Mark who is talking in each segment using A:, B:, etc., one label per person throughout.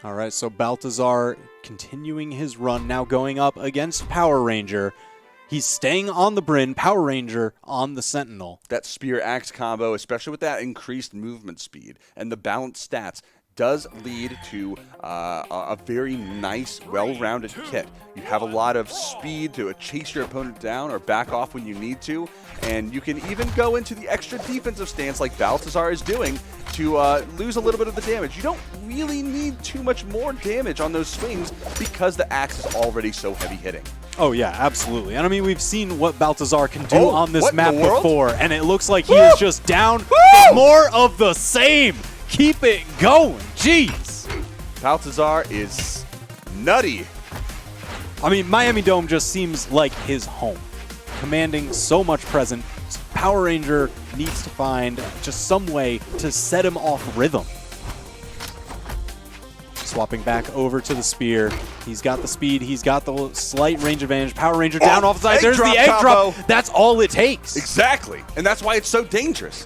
A: All right, so Balthazar continuing his run, now going up against Power Ranger. He's staying on the Bryn, Power Ranger on the Sentinel.
B: That Spear Axe combo, especially with that increased movement speed and the balanced stats, does lead to a very nice, well-rounded kit. You have a lot of speed to chase your opponent down or back off when you need to, and you can even go into the extra defensive stance like Balthazar is doing to lose a little bit of the damage. You don't really need too much more damage on those swings because the axe is already so heavy hitting.
A: Oh, yeah, absolutely. And I mean, we've seen what Balthazar can do on this map
B: before,
A: and it looks like he is just down. More of the same. Keep it going. Jeez.
B: Balthazar is nutty.
A: I mean, Miami Dome just seems like his home, commanding so much presence. Power Ranger needs to find just some way to set him off rhythm. Swapping back over to the spear. He's got the speed. He's got the slight range advantage. Power Ranger down off the side. There's the egg drop. That's all it takes.
B: Exactly. And that's why it's so dangerous.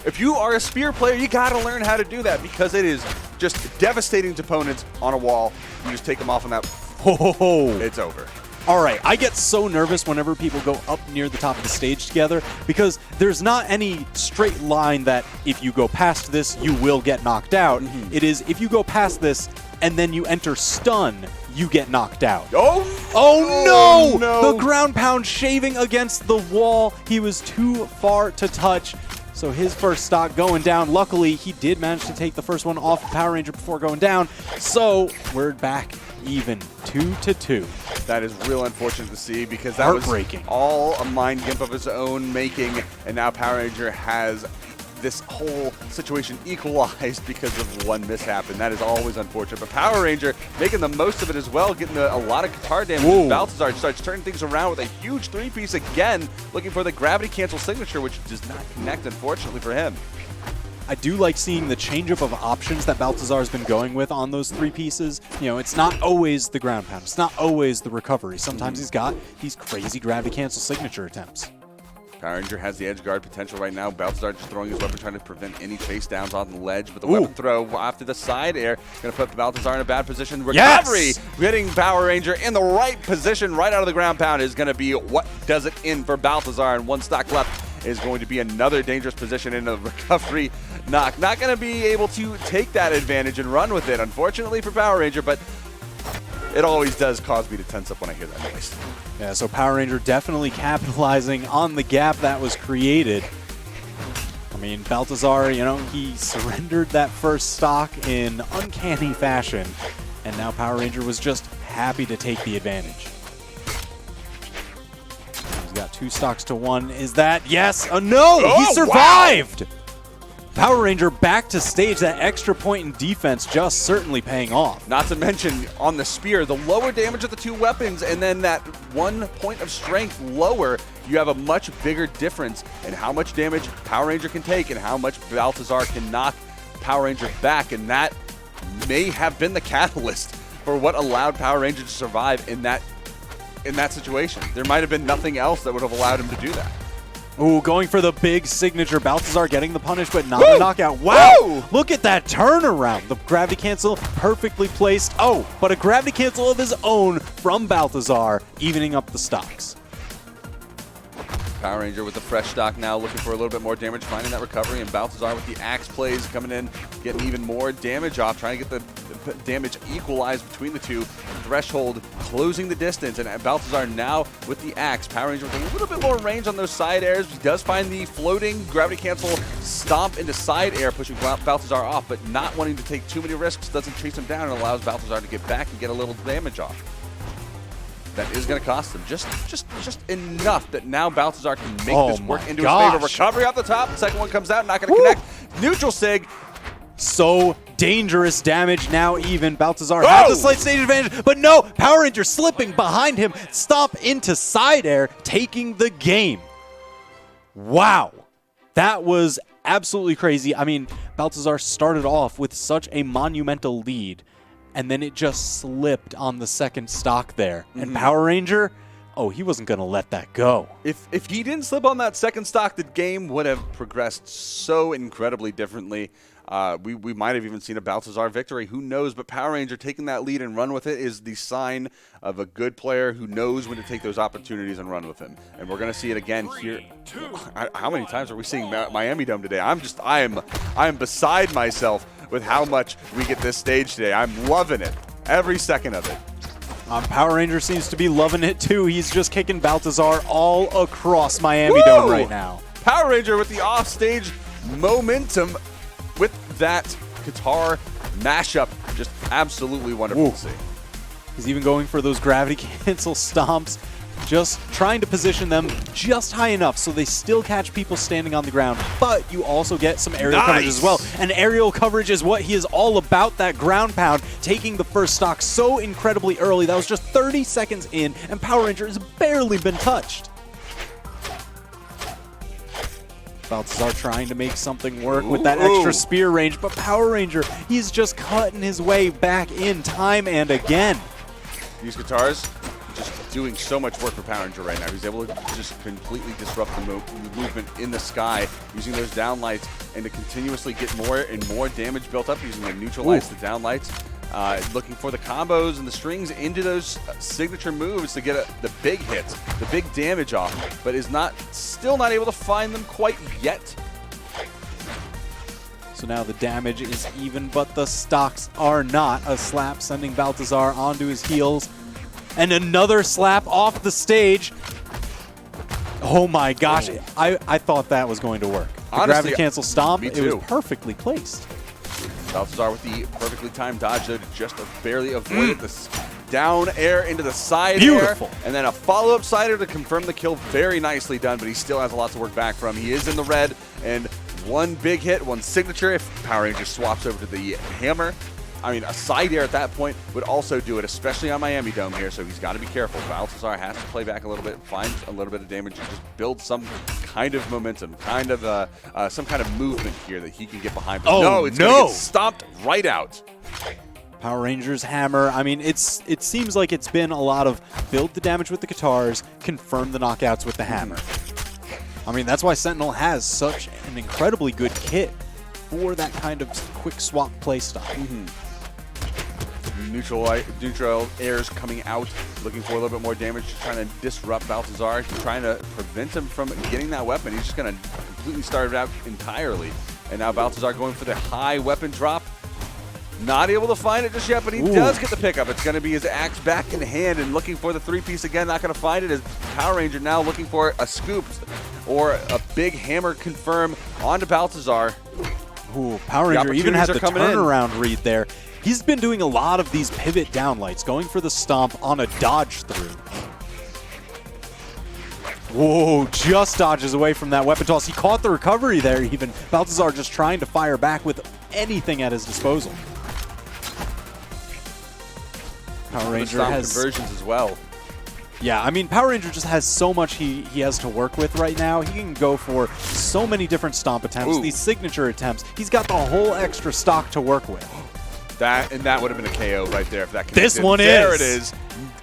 B: If you are a spear player, you got to learn how to do that because it is just devastating to opponents on a wall. You just take them off on that. It's over.
A: All right, I get so nervous whenever people go up near the top of the stage together because there's not any straight line that if you go past this, you will get knocked out. It is if you go past this and then you enter stun, you get knocked out. Oh no! The ground pound shaving against the wall. He was too far to touch. So his first stock going down. Luckily, he did manage to take the first one off of Power Ranger before going down. So we're back even, 2-2.
B: That is real unfortunate to see because that was all a mind gimp of his own making, and now Power Ranger has this whole situation equalized because of one mishap, and that is always unfortunate. But Power Ranger making the most of it as well, getting a lot of guitar damage. Balthazar starts turning things around with a huge three-piece again, looking for the gravity cancel signature, which does not connect, unfortunately, for him.
A: I do like seeing the change-up of options that Balthazar's been going with on those three pieces. You know, it's not always the ground pound. It's not always the recovery. Sometimes he's got these crazy gravity cancel signature attempts.
B: Power Ranger has the edge guard potential right now. Balthazar just throwing his weapon, trying to prevent any chase downs on the ledge. But the weapon throw after the side air going to put Balthazar in a bad position. Recovery, getting Power Ranger in the right position right out of the ground pound is going to be what does it in for Balthazar. And one stock left is going to be another dangerous position in the recovery knock. Not going to be able to take that advantage and run with it, unfortunately for Power Ranger, but it always does cause me to tense up when I hear that noise.
A: Yeah, so Power Ranger definitely capitalizing on the gap that was created. I mean, Balthazar, you know, he surrendered that first stock in uncanny fashion, and now Power Ranger was just happy to take the advantage. He's got 2 stocks to 1. Is that? Yes! Oh, no! He survived! Wow. Power Ranger back to stage. That extra point in defense just certainly paying off.
B: Not to mention, on the spear, the lower damage of the 2 weapons and then that 1 point of strength lower, you have a much bigger difference in how much damage Power Ranger can take and how much Balthazar can knock Power Ranger back, and that may have been the catalyst for what allowed Power Ranger to survive in that situation. There might have been nothing else that would have allowed him to do that.
A: Ooh, going for the big signature. Balthazar getting the punish, but not a knockout. Wow! Look at that turnaround. The gravity cancel perfectly placed. Oh, but a gravity cancel of his own from Balthazar, evening up the stocks.
B: Power Ranger with the fresh stock now, looking for a little bit more damage, finding that recovery, and Balthazar with the axe plays coming in, getting even more damage off, trying to get the damage equalized between the 2. Threshold closing the distance, and Balthazar now with the axe. Power Ranger with a little bit more range on those side airs. He does find the floating gravity cancel stomp into side air, pushing Balthazar off, but not wanting to take too many risks, doesn't chase him down, and allows Balthazar to get back and get a little damage off. That is going to cost him just enough that now Balthazar can make this work into his favor. Recovery off the top. The second one comes out, not going to connect. Neutral sig.
A: So dangerous damage now even. Balthazar has the slight stage advantage, but no, Power Ranger slipping behind him. Stop into side air, taking the game. Wow. That was absolutely crazy. I mean, Balthazar started off with such a monumental lead, and then it just slipped on the second stock there. And Power Ranger, oh, he wasn't going to let that go.
B: If he didn't slip on that second stock, the game would have progressed so incredibly differently. we might have even seen a Balthazar victory. Who knows? But Power Ranger taking that lead and run with it is the sign of a good player who knows when to take those opportunities and run with them. And we're going to see it again here. How many times are we seeing Miami Dome today? I am beside myself with how much we get this stage today. I'm loving it. Every second of it.
A: Power Ranger seems to be loving it too. He's just kicking Balthazar all across Miami Dome right now.
B: Power Ranger with the offstage momentum with that guitar mashup. Just absolutely wonderful to see.
A: He's even going for those gravity cancel stomps, just trying to position them just high enough so they still catch people standing on the ground, but you also get some aerial coverage as well. And aerial coverage is what he is all about, that ground pound, taking the first stock so incredibly early. That was just 30 seconds in, and Power Ranger has barely been touched. Balthazar trying to make something work with that extra spear range, but Power Ranger, he's just cutting his way back in time and again.
B: These guitars just doing so much work for Power Ranger right now. He's able to just completely disrupt the movement in the sky using those downlights and to continuously get more and more damage built up using the neutralize the downlights. Looking for the combos and the strings into those signature moves to get the big hits, the big damage off, but is still not able to find them quite yet.
A: So now the damage is even, but the stocks are not. A slap sending Balthazar onto his heels. And another slap off the stage. Oh my gosh, I thought that was going to work. The
B: Honestly,
A: gravity cancel stomp,
B: me
A: it
B: too.
A: was perfectly placed.
B: Balthazar with the perfectly timed dodge, though, to just barely avoid this down air into the side
A: Beautiful.
B: air. And then a follow-up sider to confirm the kill. Very nicely done, but he still has a lot to work back from. He is in the red, and one big hit, one signature. If Power Ranger swaps over to the hammer, I mean, a side air at that point would also do it, especially on Miami Dome here, so he's got to be careful. Balthazar has to play back a little bit, find a little bit of damage, and just build some kind of momentum, some kind of movement here that he can get behind. But no, it's going to get stomped right out.
A: Power Rangers hammer. I mean, it seems like it's been a lot of build the damage with the guitars, confirm the knockouts with the hammer. I mean, that's why Sentinel has such an incredibly good kit for that kind of quick swap play style.
B: Neutral airs coming out, looking for a little bit more damage, trying to disrupt Balthazar, trying to prevent him from getting that weapon. He's just going to completely start it out entirely. And now Balthazar going for the high weapon drop. Not able to find it just yet, but he does get the pickup. It's going to be his axe back in hand and looking for the three-piece again. Not going to find it as Power Ranger now looking for a scoop or a big hammer confirm onto Balthazar.
A: Power Ranger even had the turnaround read there. He's been doing a lot of these pivot downlights, going for the stomp on a dodge through. Whoa, just dodges away from that weapon toss. He caught the recovery there even. Balthazar just trying to fire back with anything at his disposal. Power Ranger has
B: conversions as well.
A: Yeah, I mean, Power Ranger just has so much he has to work with right now. He can go for so many different stomp attempts, these signature attempts. He's got the whole extra stock to work with.
B: That would have been a KO right there if that connected.
A: This one
B: there
A: is.
B: There it is.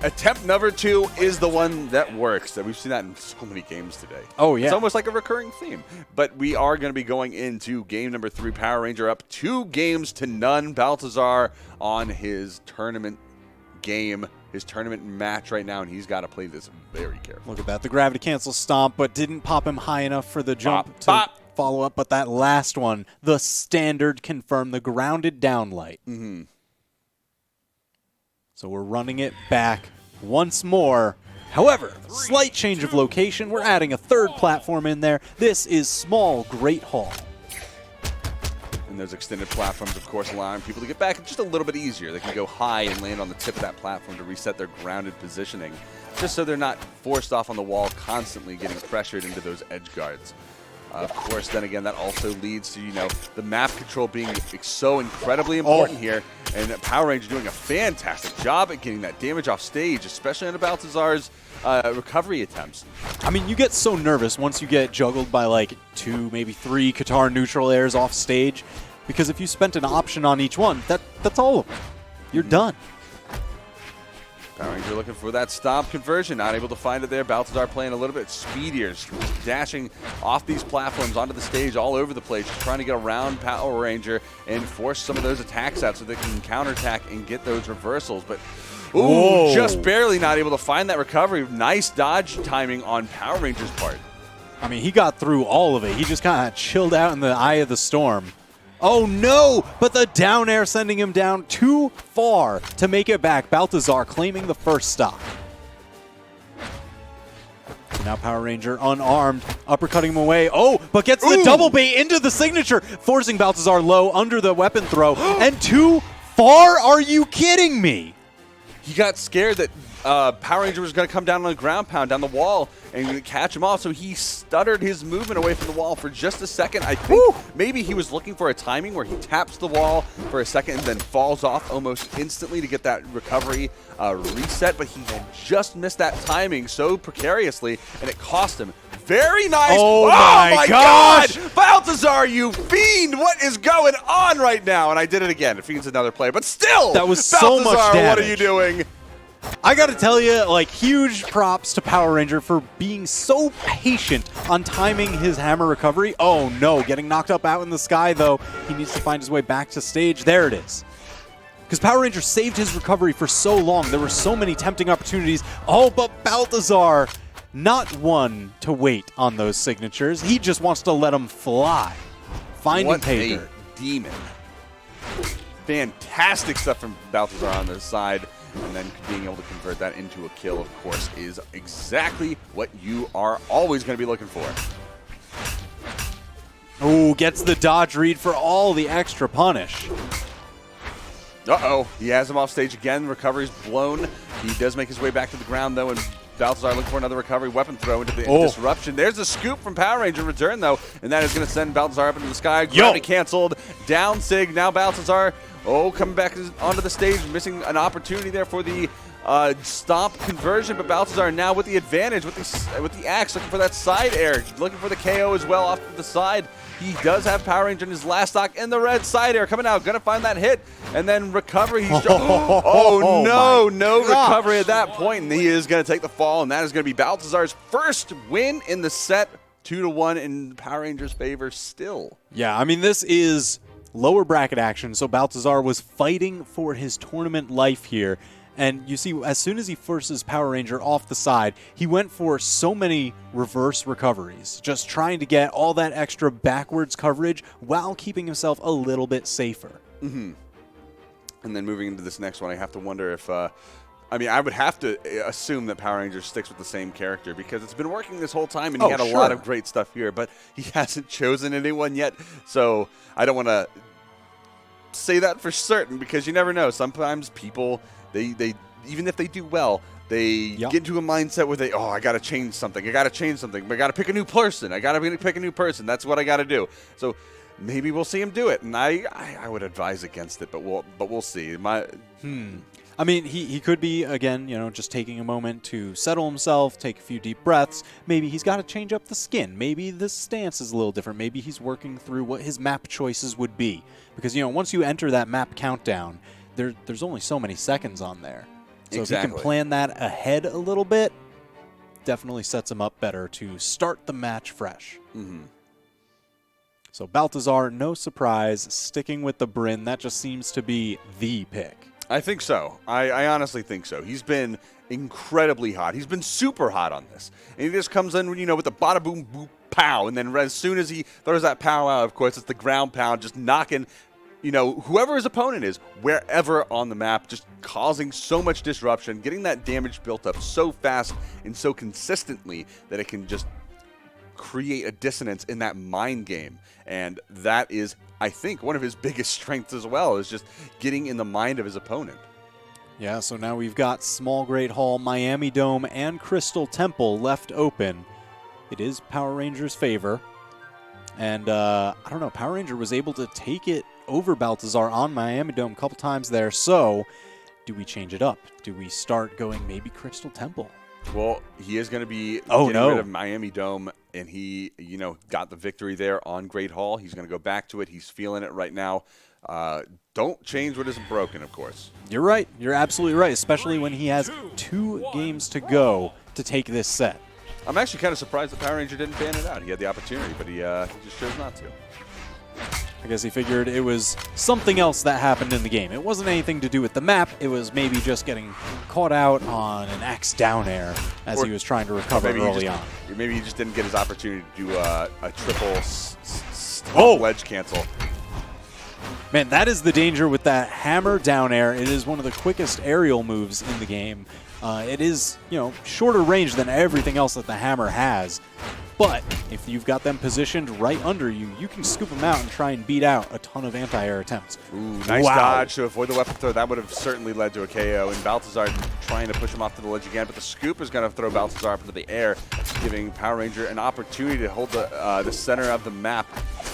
B: Attempt number 2 is the one that works. We've seen that in so many games today.
A: Oh, yeah.
B: It's almost like a recurring theme. But we are going to be going into game number 3. Power Ranger up 2-0. Balthazar on his tournament game, his tournament match right now, and he's got to play this very carefully.
A: Look at that. The gravity cancel stomp, but didn't pop him high enough for the jump to follow up. But that last one, the standard confirmed, the grounded downlight. So we're running it back once more. However, slight change of location. We're adding a third platform in there. This is Small Great Hall.
B: And those extended platforms, of course, allowing people to get back just a little bit easier. They can go high and land on the tip of that platform to reset their grounded positioning, just so they're not forced off on the wall, constantly getting pressured into those edge guards. Of course, then again, that also leads to, the map control being so incredibly important here. And Power Ranger doing a fantastic job at getting that damage off stage, especially on Balthazar's recovery attempts. I
A: mean, you get so nervous once you get juggled by like 2, maybe 3 Qatar neutral airs off stage, because if you spent an option on each one, that's all of them. You're done.
B: Power Ranger looking for that stomp conversion, not able to find it there. Balthazar playing a little bit speedier, dashing off these platforms onto the stage all over the place, just trying to get around Power Ranger and force some of those attacks out so they can counterattack and get those reversals. But ooh, just barely not able to find that recovery. Nice dodge timing on Power Ranger's part.
A: I mean, he got through all of it. He just kind of chilled out in the eye of the storm. Oh no, but the down air sending him down too far to make it back. Balthazar claiming the first stock. So now Power Ranger unarmed, uppercutting him away. Oh, but gets the double bait into the signature, forcing Balthazar low under the weapon throw. And too far? Are you kidding me?
B: He got scared that Power Ranger was going to come down on the ground pound, down the wall, and catch him off, so he stuttered his movement away from the wall for just a second. I think maybe he was looking for a timing where he taps the wall for a second and then falls off almost instantly to get that recovery reset, but he had just missed that timing so precariously, and it cost him. Very nice.
A: Oh my gosh!
B: God! Balthazar, you fiend! What is going on right now? And I did it again. Fiend's another play, but still!
A: That was
B: Balthazar,
A: so much damage.
B: What are you doing?
A: I gotta tell you, like, huge props to Power Ranger for being so patient on timing his hammer recovery. Oh no, getting knocked up out in the sky, though. He needs to find his way back to stage. There it is. Because Power Ranger saved his recovery for so long. There were so many tempting opportunities. Oh, but Balthazar, not one to wait on those signatures. He just wants to let them fly. Finding pay dirt.
B: A demon. Fantastic stuff from Balthazar on this side. And then being able to convert that into a kill, of course, is exactly what you are always going to be looking for.
A: Oh, gets the dodge read for all the extra punish.
B: Uh-oh. He has him off stage again. Recovery's blown. He does make his way back to the ground, though, and Balthazar looking for another recovery weapon throw into the disruption. There's a scoop from Power Ranger return, though, and that is going to send Balthazar up into the sky. Gravity canceled. Down Sig. Now Balthazar, coming back onto the stage, missing an opportunity there for the stomp conversion, but Balthazar now with the advantage, with the axe, looking for that side air, looking for the KO as well off to the side. He does have Power Ranger in his last stock, and the red side air coming out, gonna find that hit, and then recovery. He's no recovery at that point, and he is gonna take the fall, and that is gonna be Balthazar's first win in the set, 2-1 in Power Ranger's favor still.
A: Yeah, I mean, this is lower bracket action, so Balthazar was fighting for his tournament life here. And you see, as soon as he forces Power Ranger off the side, he went for so many reverse recoveries, just trying to get all that extra backwards coverage while keeping himself a little bit safer.
B: And then moving into this next one, I have to wonder if, I mean, I would have to assume that Power Ranger sticks with the same character because it's been working this whole time, and he had a lot of great stuff here, but he hasn't chosen anyone yet, so I don't want to say that for certain because you never know. Sometimes people... They even if they do well, they get into a mindset where I got to change something. I got to change something. I got to pick a new person. I got to pick a new person. That's what I got to do. So maybe we'll see him do it. And I would advise against it, but we'll see.
A: I mean, he could be, again, just taking a moment to settle himself, take a few deep breaths. Maybe he's got to change up the skin. Maybe the stance is a little different. Maybe he's working through what his map choices would be. Because, once you enter that map countdown, there's only so many seconds on there. So if you can plan that ahead a little bit, definitely sets him up better to start the match fresh. So Balthazar, no surprise, sticking with the Bryn. That just seems to be the pick.
B: I think so. I honestly think so. He's been incredibly hot. He's been super hot on this. And he just comes in, with the bada boom, boop, pow. And then as soon as he throws that pow out, of course, it's the ground pound, just knocking whoever his opponent is, wherever on the map, just causing so much disruption, getting that damage built up so fast and so consistently that it can just create a dissonance in that mind game. And that is, I think, one of his biggest strengths as well, is just getting in the mind of his opponent.
A: Yeah, so now we've got Small Great Hall, Miami Dome, and Crystal Temple left open. It is Power Ranger's favor. And, I don't know, Power Ranger was able to take it over Balthazar on Miami Dome a couple times there. So, do we change it up? Do we start going maybe Crystal Temple?
B: Well, he is going to be getting rid of Miami Dome, and he, got the victory there on Great Hall. He's going to go back to it. He's feeling it right now. Don't change what isn't broken, of course.
A: You're right. You're absolutely right, especially when he has 2 games to go to take this set.
B: I'm actually kind of surprised the Power Ranger didn't ban it out. He had the opportunity, but he just chose not to.
A: I guess he figured it was something else that happened in the game. It wasn't anything to do with the map. It was maybe just getting caught out on an axe down air as he was trying to recover early on.
B: Maybe he just didn't get his opportunity to do a triple ledge cancel.
A: Man, that is the danger with that hammer down air. It is one of the quickest aerial moves in the game. It is, shorter range than everything else that the hammer has. But if you've got them positioned right under you, you can scoop them out and try and beat out a ton of anti-air attempts.
B: Ooh, nice dodge to avoid the weapon throw. That would have certainly led to a KO. And Balthazar trying to push him off to the ledge again, but the scoop is going to throw Balthazar up into the air, giving Power Ranger an opportunity to hold the center of the map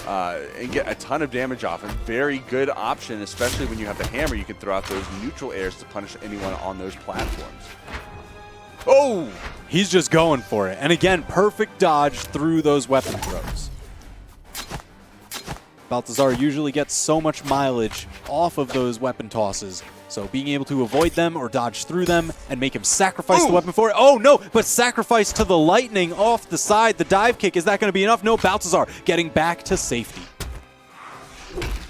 B: and get a ton of damage off. And very good option, especially when you have the hammer. You can throw out those neutral airs to punish anyone on those platforms. Oh!
A: He's just going for it. And again, perfect dodge through those weapon throws. Balthazar usually gets so much mileage off of those weapon tosses. So being able to avoid them or dodge through them and make him sacrifice the weapon for it. Oh, no, but sacrifice to the lightning off the side. The dive kick, is that going to be enough? No, Balthazar getting back to safety.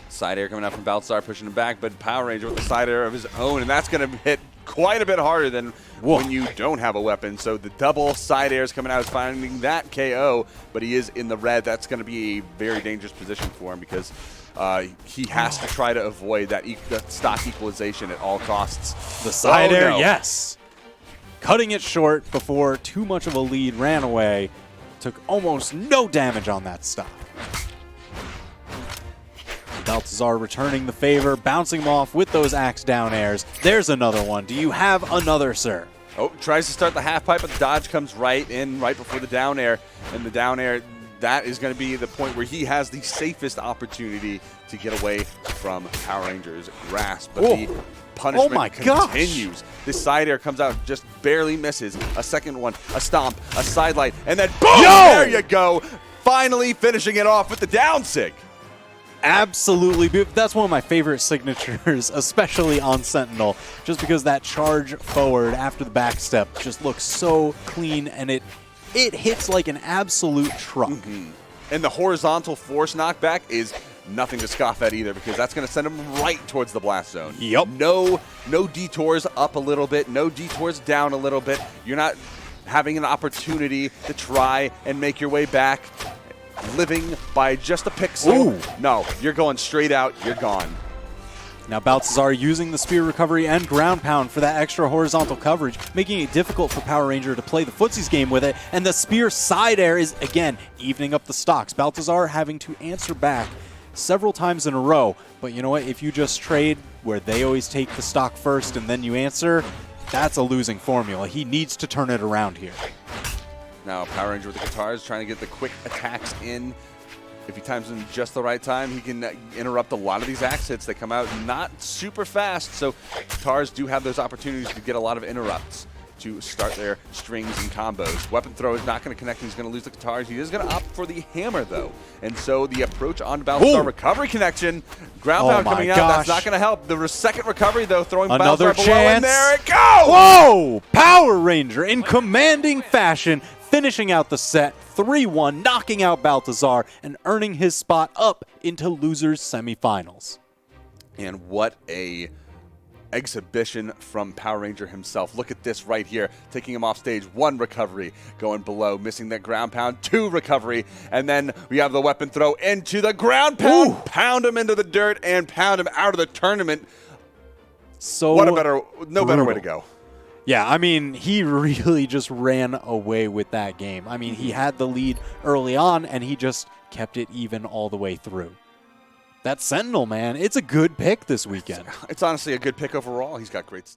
B: Side air coming out from Balthazar, pushing him back, but Power Ranger with the side air of his own, and that's going to hit quite a bit harder than when you don't have a weapon. So the double side airs coming out is finding that KO, but he is in the red. That's going to be a very dangerous position for him because he has to try to avoid that stock equalization at all costs.
A: The side air, yes. Cutting it short before too much of a lead ran away. Took almost no damage on that stock. Balthazar returning the favor, bouncing him off with those axe down airs. There's another one. Do you have another, sir?
B: Oh, tries to start the half pipe, but the dodge comes right in, right before the down air. And the down air, that is going to be the point where he has the safest opportunity to get away from Power Ranger's grasp. But the punishment continues. This side air comes out, just barely misses. A second one, a stomp, a sidelight, and then boom! There you go. Finally finishing it off with the down sig.
A: Absolutely. That's one of my favorite signatures, especially on Sentinel, just because that charge forward after the back step just looks so clean, and it hits like an absolute truck.
B: And the horizontal force knockback is nothing to scoff at either, because that's going to send him right towards the blast zone.
A: Yep.
B: No detours up a little bit, no detours down a little bit. You're not having an opportunity to try and make your way back, living by just a pixel. No, you're going straight out. You're gone.
A: Now Balthazar using the spear recovery and ground pound for that extra horizontal coverage, making it difficult for Power Ranger to play the footsies game with it. And the spear side air is, again, evening up the stocks. Balthazar having to answer back several times in a row. But you know what? If you just trade where they always take the stock first and then you answer, that's a losing formula. He needs to turn it around here.
B: Now Power Ranger with the guitars trying to get the quick attacks in. If he times them just the right time, he can interrupt a lot of these axe hits. They come out not super fast, so guitars do have those opportunities to get a lot of interrupts to start their strings and combos. Weapon throw is not going to connect. He's going to lose the guitars. He is going to opt for the hammer, though. And so the approach on Balthazar recovery connection. Ground pound coming out. That's not going to help. The second recovery, though, throwing
A: another
B: Balthazar
A: chance.
B: below, and there it goes!
A: Whoa! Power Ranger in commanding fashion, finishing out the set 3-1, knocking out Balthazar and earning his spot up into losers semifinals.
B: And what a exhibition from Power Ranger himself. Look at this right here, taking him off stage. 1 recovery, going below, missing that ground pound. 2 recovery, and then we have the weapon throw into the ground pound. Pound him into the dirt and pound him out of the tournament.
A: So
B: what a better way to go.
A: Yeah, I mean, he really just ran away with that game. I mean, he had the lead early on, and he just kept it even all the way through. That Sentinel, man, it's a good pick this weekend.
B: It's honestly a good pick overall. He's got great